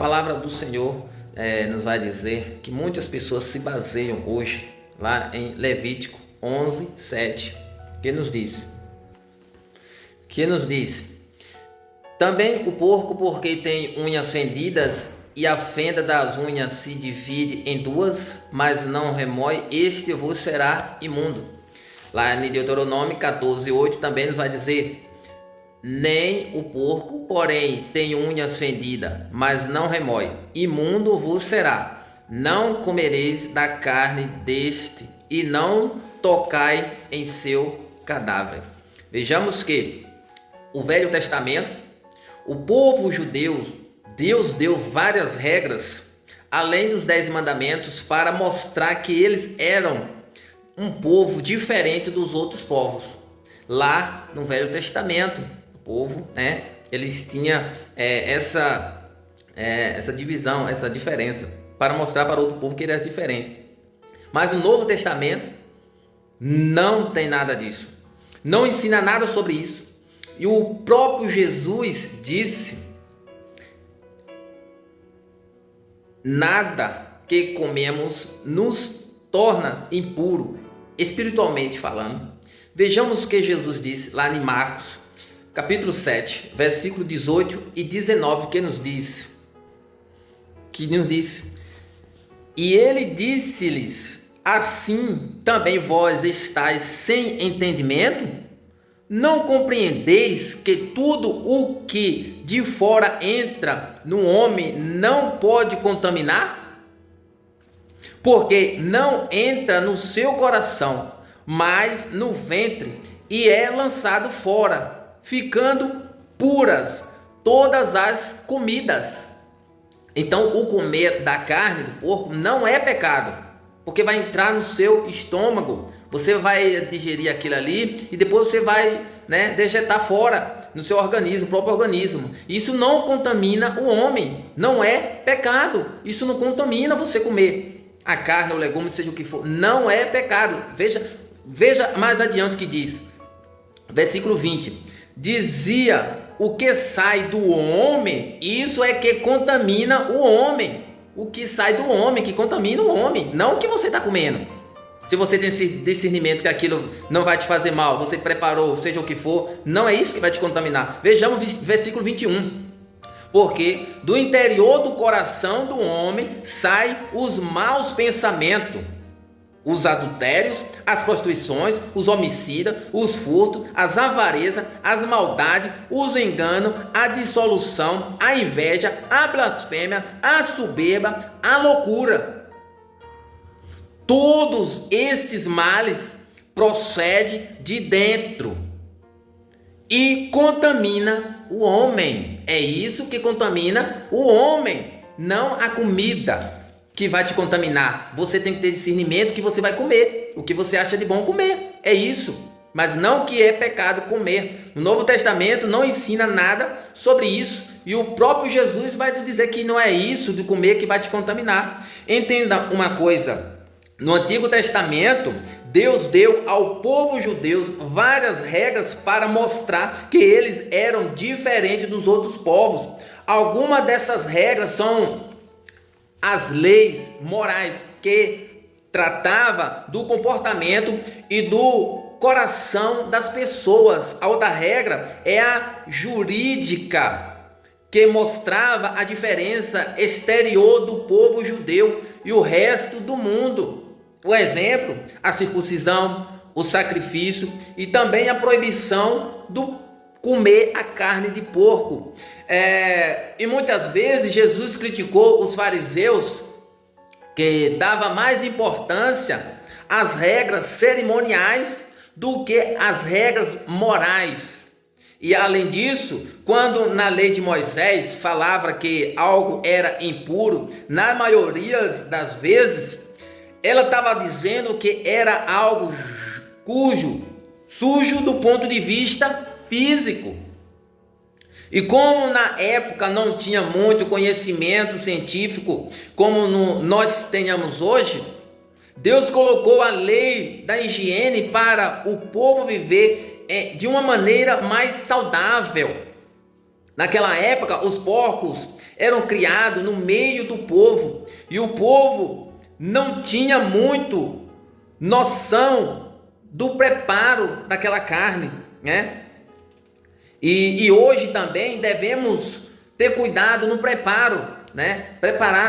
palavra do Senhor nos vai dizer que muitas pessoas se baseiam hoje lá em Levítico 11:7, que nos diz: também o porco, porque tem unhas fendidas e a fenda das unhas se divide em duas, mas não remói, este vos será imundo. Lá em Deuteronômio 14:8 também nos vai dizer: nem o porco, porém, tem unhas fendidas, mas não remói, imundo vos será. Não comereis da carne deste, e não tocai em seu cadáver. Vejamos que o Velho Testamento, o povo judeu, Deus deu várias regras, além dos 10 mandamentos, para mostrar que eles eram um povo diferente dos outros povos. Lá no Velho Testamento, povo, eles tinham essa divisão, essa diferença, para mostrar para outro povo que ele era diferente. Mas no Novo Testamento não tem nada disso, não ensina nada sobre isso. E o próprio Jesus disse: nada que comemos nos torna impuro, espiritualmente falando. Vejamos o que Jesus disse lá em Marcos capítulo 7, versículo 18 e 19, que nos diz: e ele disse-lhes: assim também vós estáis sem entendimento? Não compreendeis que tudo o que de fora entra no homem não pode contaminar? Porque não entra no seu coração, mas no ventre, e é lançado fora, ficando puras todas as comidas. Então, o comer da carne do porco não é pecado, porque vai entrar no seu estômago, você vai digerir aquilo ali e depois você vai dejetar fora no seu organismo, próprio organismo. Isso não contamina o homem, não é pecado. Isso não contamina você comer a carne ou legume, seja o que for, não é pecado. Veja mais adiante o que diz, versículo 20: dizia: o que sai do homem, isso é que contamina o homem. O que sai do homem que contamina o homem, não o que você está comendo. Se você tem esse discernimento que aquilo não vai te fazer mal, você preparou, seja o que for, não é isso que vai te contaminar. Vejamos versículo 21. Porque do interior do coração do homem saem os maus pensamentos, os adultérios, as prostituições, os homicidas, os furtos, as avarezas, as maldades, os enganos, a dissolução, a inveja, a blasfêmia, a soberba, a loucura. Todos estes males procedem de dentro e contamina o homem. É isso que contamina o homem, não a comida que vai te contaminar. Você tem que ter discernimento que você vai comer, o que você acha de bom comer, é isso, mas não que é pecado comer. No Novo Testamento não ensina nada sobre isso, e o próprio Jesus vai te dizer que não é isso de comer que vai te contaminar. Entenda uma coisa: no Antigo Testamento, Deus deu ao povo judeu várias regras para mostrar que eles eram diferentes dos outros povos. Algumas dessas regras são as leis morais, que tratava do comportamento e do coração das pessoas. A outra regra é a jurídica, que mostrava a diferença exterior do povo judeu e o resto do mundo. O exemplo, a circuncisão, o sacrifício e também a proibição do comer a carne de porco. E muitas vezes Jesus criticou os fariseus, que dava mais importância às regras cerimoniais do que às regras morais. E além disso, quando na lei de Moisés falava que algo era impuro, na maioria das vezes ela estava dizendo que era algo sujo do ponto de vista físico. E como na época não tinha muito conhecimento científico como nós tenhamos hoje, Deus colocou a lei da higiene para o povo viver de uma maneira mais saudável. Naquela época, os porcos eram criados no meio do povo, e o povo não tinha muito noção do preparo daquela carne, né? E hoje também devemos ter cuidado no preparo, né?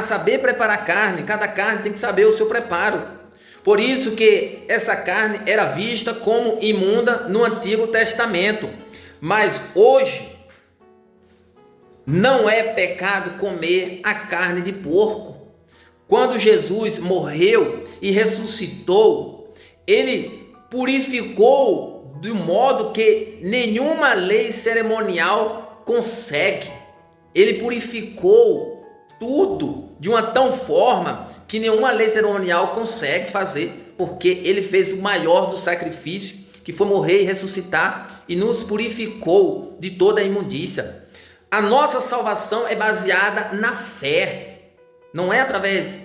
Saber preparar carne. Cada carne tem que saber o seu preparo. Por isso que essa carne era vista como imunda no Antigo Testamento. Mas hoje não é pecado comer a carne de porco. Quando Jesus morreu e ressuscitou, ele purificou de um modo que nenhuma lei cerimonial consegue. Ele purificou tudo de uma tal forma que nenhuma lei cerimonial consegue fazer, porque ele fez o maior do sacrifício, que foi morrer e ressuscitar, e nos purificou de toda a imundícia. A nossa salvação é baseada na fé, não é através,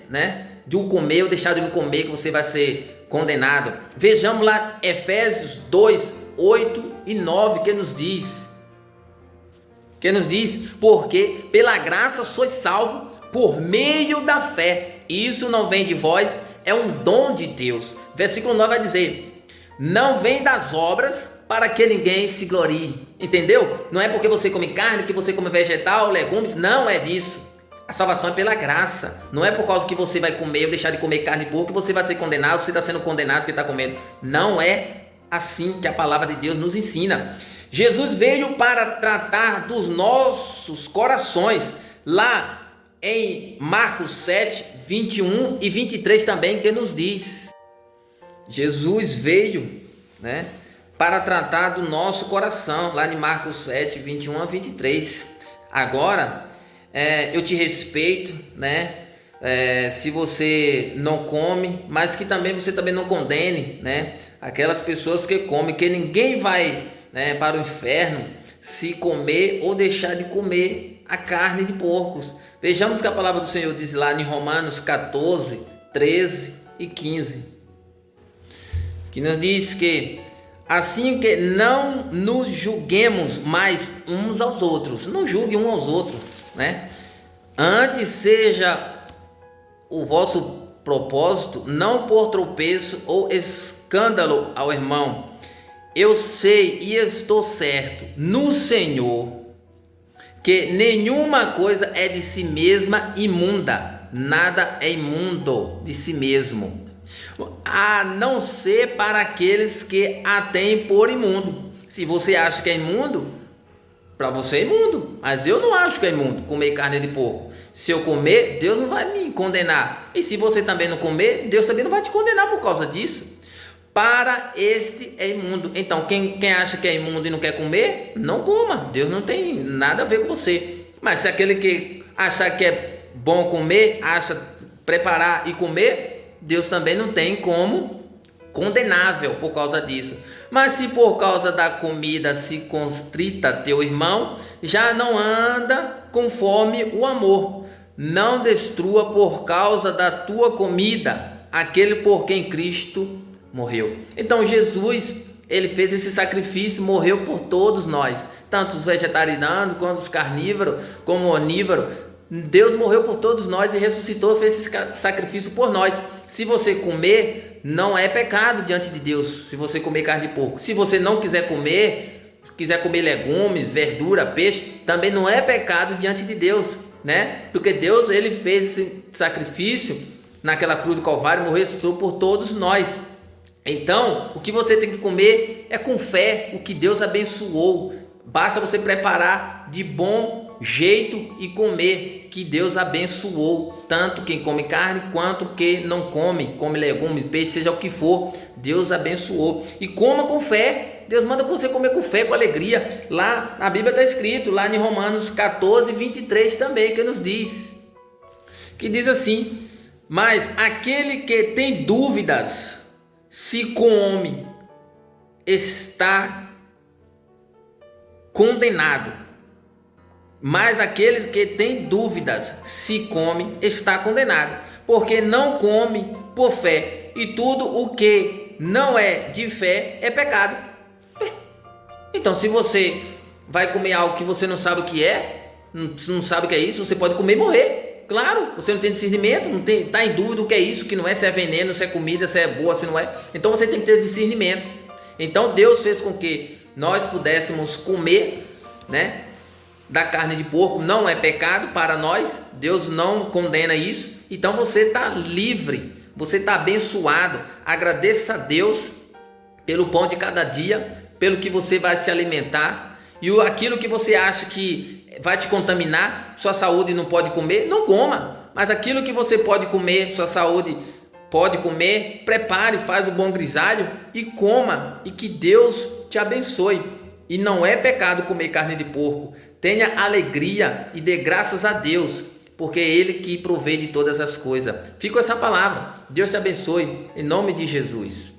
de um comer ou deixar de um comer que você vai ser condenado. Vejamos lá Efésios 2, 8 e 9, que nos diz, porque pela graça sois salvos por meio da fé. Isso não vem de vós, é um dom de Deus. Versículo 9 vai dizer, não vem das obras para que ninguém se glorie. Entendeu? Não é porque você come carne, que você come vegetal, legumes, não é disso. A salvação é pela graça. Não é por causa que você vai comer ou deixar de comer carne de porco que você vai ser condenado, você está sendo condenado porque está comendo. Não é assim que a palavra de Deus nos ensina. Jesus veio para tratar dos nossos corações. Lá em Marcos 7, 21 e 23 também, que nos diz. Jesus veio, para tratar do nosso coração. Lá em Marcos 7, 21 a 23. Agora, eu te respeito, se você não come, mas que também você também não condene, aquelas pessoas que comem, que ninguém vai, para o inferno se comer ou deixar de comer a carne de porcos. Vejamos que a palavra do Senhor diz lá em Romanos 14, 13 e 15, que nos diz que assim que não nos julguemos mais uns aos outros, não julgue uns aos outros, antes seja o vosso propósito não por tropeço ou escândalo ao irmão. Eu sei e estou certo no Senhor que nenhuma coisa é de si mesma imunda, nada é imundo de si mesmo, a não ser para aqueles que a têm por imundo. Se você acha que é imundo, para você é imundo, mas eu não acho que é imundo comer carne de porco. Se eu comer, Deus não vai me condenar, e se você também não comer, Deus também não vai te condenar por causa disso. Para este é imundo. Então quem acha que é imundo e não quer comer, não coma. Deus não tem nada a ver com você. Mas se aquele que achar que é bom comer, acha preparar e comer, Deus também não tem como condenável por causa disso. Mas se por causa da comida se constrita teu irmão, já não anda conforme o amor. Não destrua por causa da tua comida aquele por quem Cristo morreu. Então Jesus, ele fez esse sacrifício, morreu por todos nós, tanto os vegetarianos quanto os carnívoros, como onívoros. Deus morreu por todos nós e ressuscitou, fez esse sacrifício por nós. Se você comer, não é pecado diante de Deus, se você comer carne de porco. Se você não quiser comer legumes, verdura, peixe, também não é pecado diante de Deus, porque Deus, ele fez esse sacrifício naquela cruz do Calvário, morreu e ressuscitou por todos nós. Então, o que você tem que comer é com fé, o que Deus abençoou. Basta você preparar de bom jeito e comer, que Deus abençoou. Tanto quem come carne, quanto quem não come legumes, peixe, seja o que for, Deus abençoou. E coma com fé. Deus manda você comer com fé, com alegria. Lá na Bíblia está escrito, lá em Romanos 14, 23 também, que nos diz. Que diz assim, mas aquele que tem dúvidas, se come, está condenado. Mas aqueles que têm dúvidas, se come, está condenado, porque não come por fé, e tudo o que não é de fé é pecado. Então, se você vai comer algo que você não sabe o que é, não sabe o que é isso, você pode comer e morrer. Claro, você não tem discernimento, não tem, tá em dúvida o que é isso, que não é, se é veneno, se é comida, se é boa, se não é. Então você tem que ter discernimento. Então Deus fez com que nós pudéssemos comer, né, da carne de porco. Não é pecado para nós, Deus não condena isso. Então você está livre, você está abençoado. Agradeça a Deus pelo pão de cada dia, pelo que você vai se alimentar. E aquilo que você acha que vai te contaminar, sua saúde não pode comer, não coma. Mas aquilo que você pode comer, sua saúde pode comer, prepare, faz o bom grisalho e coma. E que Deus te abençoe. E não é pecado comer carne de porco. Tenha alegria e dê graças a Deus, porque é Ele que provê de todas as coisas. Fica com essa palavra. Deus te abençoe, em nome de Jesus.